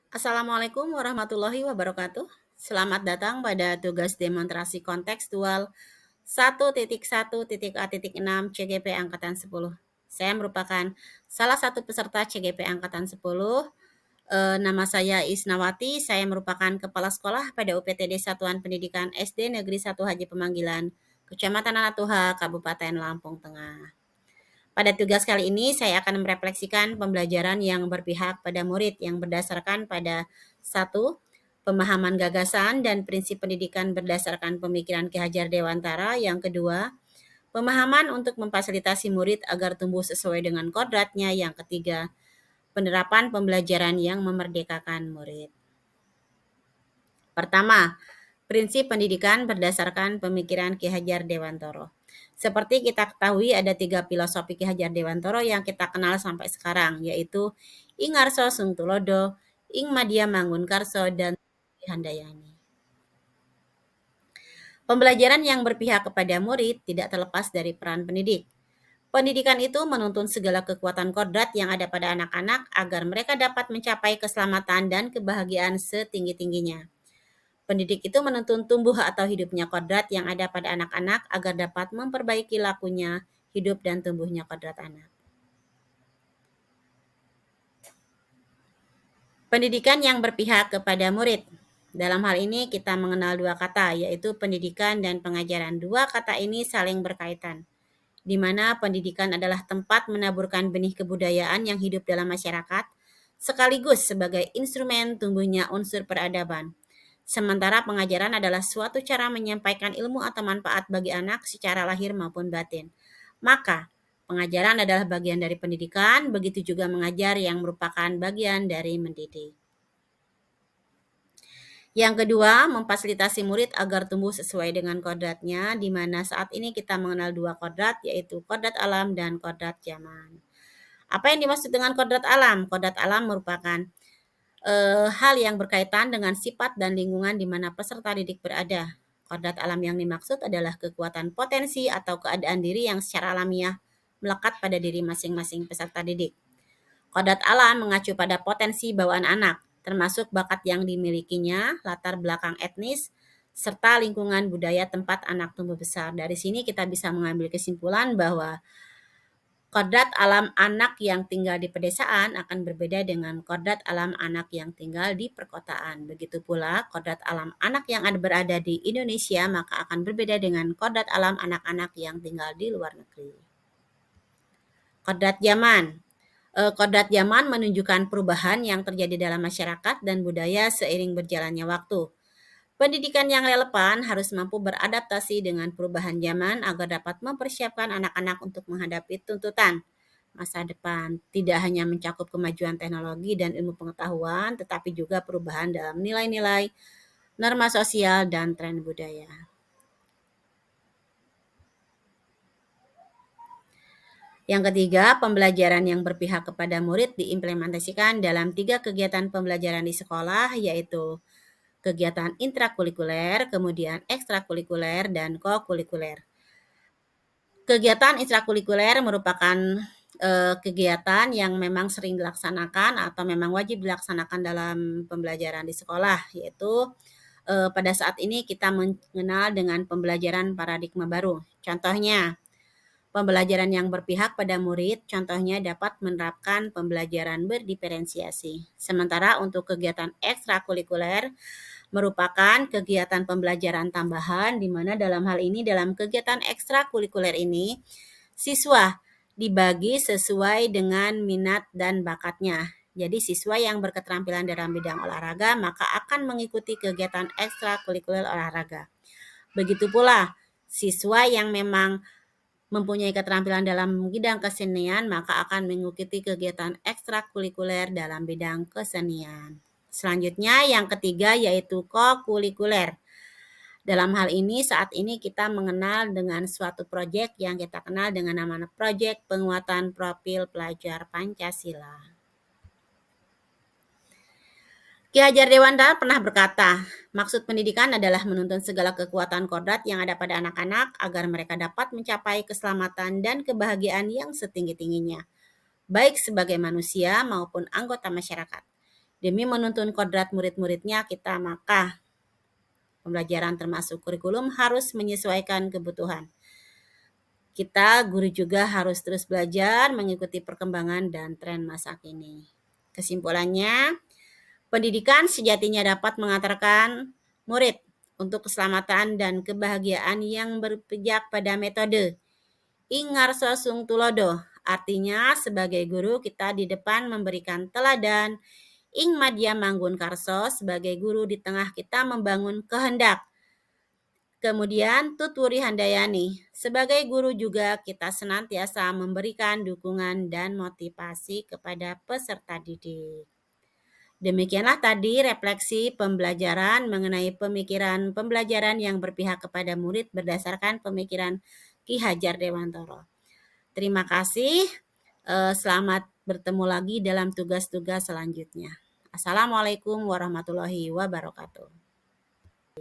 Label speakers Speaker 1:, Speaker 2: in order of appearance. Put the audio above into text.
Speaker 1: Assalamualaikum warahmatullahi wabarakatuh. Selamat datang pada tugas demonstrasi kontekstual 1.1.A.6 CGP Angkatan 10. Saya merupakan salah satu peserta CGP Angkatan 10. Nama saya Isnawati, saya merupakan Kepala Sekolah pada UPTD Satuan Pendidikan SD Negeri 1 Haji Pemanggilan, Kecamatan Anatuha, Kabupaten Lampung Tengah. Pada tugas kali ini, saya akan merefleksikan pembelajaran yang berpihak pada murid yang berdasarkan pada satu, pemahaman gagasan dan prinsip pendidikan berdasarkan pemikiran Ki Hajar Dewantara. Yang kedua, pemahaman untuk memfasilitasi murid agar tumbuh sesuai dengan kodratnya. Yang ketiga, penerapan pembelajaran yang memerdekakan murid. Pertama, prinsip pendidikan berdasarkan pemikiran Ki Hajar Dewantara. Seperti kita ketahui ada 3 filosofi Ki Hajar Dewantara yang kita kenal sampai sekarang, yaitu Ing Arso Sung Tulodo, Ing Madya Mangunkarso, dan Handayani. Pembelajaran yang berpihak kepada murid tidak terlepas dari peran pendidik. Pendidikan itu menuntun segala kekuatan kodrat yang ada pada anak-anak agar mereka dapat mencapai keselamatan dan kebahagiaan setinggi-tingginya. Pendidik itu menuntun tumbuh atau hidupnya kodrat yang ada pada anak-anak agar dapat memperbaiki lakunya, hidup dan tumbuhnya kodrat anak. Pendidikan yang berpihak kepada murid. Dalam hal ini kita mengenal dua kata, yaitu pendidikan dan pengajaran. Dua kata ini saling berkaitan, di mana pendidikan adalah tempat menaburkan benih kebudayaan yang hidup dalam masyarakat, sekaligus sebagai instrumen tumbuhnya unsur peradaban. Sementara pengajaran adalah suatu cara menyampaikan ilmu atau manfaat bagi anak secara lahir maupun batin. Maka, pengajaran adalah bagian dari pendidikan, begitu juga mengajar yang merupakan bagian dari mendidik. Yang kedua, memfasilitasi murid agar tumbuh sesuai dengan kodratnya, di mana saat ini kita mengenal dua kodrat, yaitu kodrat alam dan kodrat zaman. Apa yang dimaksud dengan kodrat alam? Kodrat alam merupakan hal yang berkaitan dengan sifat dan lingkungan di mana peserta didik berada. Kodrat alam yang dimaksud adalah kekuatan potensi atau keadaan diri yang secara alamiah melekat pada diri masing-masing peserta didik. Kodrat alam mengacu pada potensi bawaan anak, termasuk bakat yang dimilikinya, latar belakang etnis, serta lingkungan budaya tempat anak tumbuh besar. Dari sini kita bisa mengambil kesimpulan bahwa kodrat alam anak yang tinggal di pedesaan akan berbeda dengan kodrat alam anak yang tinggal di perkotaan. Begitu pula kodrat alam anak yang berada di Indonesia maka akan berbeda dengan kodrat alam anak-anak yang tinggal di luar negeri. Kodrat zaman. Kodrat zaman menunjukkan perubahan yang terjadi dalam masyarakat dan budaya seiring berjalannya waktu. Pendidikan yang relevan harus mampu beradaptasi dengan perubahan zaman agar dapat mempersiapkan anak-anak untuk menghadapi tuntutan masa depan. Tidak hanya mencakup kemajuan teknologi dan ilmu pengetahuan, tetapi juga perubahan dalam nilai-nilai, norma sosial, dan tren budaya. Yang ketiga, pembelajaran yang berpihak kepada murid diimplementasikan dalam 3 kegiatan pembelajaran di sekolah, yaitu kegiatan intrakurikuler, kemudian ekstrakurikuler, dan kokurikuler. Kegiatan ekstrakurikuler merupakan kegiatan yang memang sering dilaksanakan atau memang wajib dilaksanakan dalam pembelajaran di sekolah, yaitu pada saat ini kita mengenal dengan pembelajaran paradigma baru. Contohnya, pembelajaran yang berpihak pada murid, contohnya dapat menerapkan pembelajaran berdiferensiasi. Sementara untuk kegiatan ekstrakurikuler merupakan kegiatan pembelajaran tambahan di mana dalam hal ini dalam kegiatan ekstrakurikuler ini siswa dibagi sesuai dengan minat dan bakatnya. Jadi siswa yang berketerampilan dalam bidang olahraga maka akan mengikuti kegiatan ekstrakurikuler olahraga. Begitu pula siswa yang memang mempunyai keterampilan dalam bidang kesenian maka akan mengikuti kegiatan ekstrakurikuler dalam bidang kesenian. Selanjutnya yang ketiga yaitu kokurikuler. Dalam hal ini saat ini kita mengenal dengan suatu proyek yang kita kenal dengan nama proyek penguatan profil pelajar Pancasila. Ki Hajar Dewantara pernah berkata, maksud pendidikan adalah menuntun segala kekuatan kodrat yang ada pada anak-anak agar mereka dapat mencapai keselamatan dan kebahagiaan yang setinggi-tingginya, baik sebagai manusia maupun anggota masyarakat. Demi menuntun kodrat murid-muridnya kita, maka pembelajaran termasuk kurikulum harus menyesuaikan kebutuhan. Kita, guru juga harus terus belajar mengikuti perkembangan dan tren masa kini. Kesimpulannya, pendidikan sejatinya dapat mengantarkan murid untuk keselamatan dan kebahagiaan yang berpijak pada metode Ingarso Sung Tulodo. Artinya, sebagai guru kita di depan memberikan teladan, Ing Madya Manggun Karso sebagai guru di tengah kita membangun kehendak. Kemudian Tutwuri Handayani, sebagai guru juga kita senantiasa memberikan dukungan dan motivasi kepada peserta didik. Demikianlah tadi refleksi pembelajaran mengenai pemikiran pembelajaran yang berpihak kepada murid berdasarkan pemikiran Ki Hajar Dewantoro. Terima kasih. Selamat bertemu lagi dalam tugas-tugas selanjutnya. Assalamualaikum warahmatullahi wabarakatuh.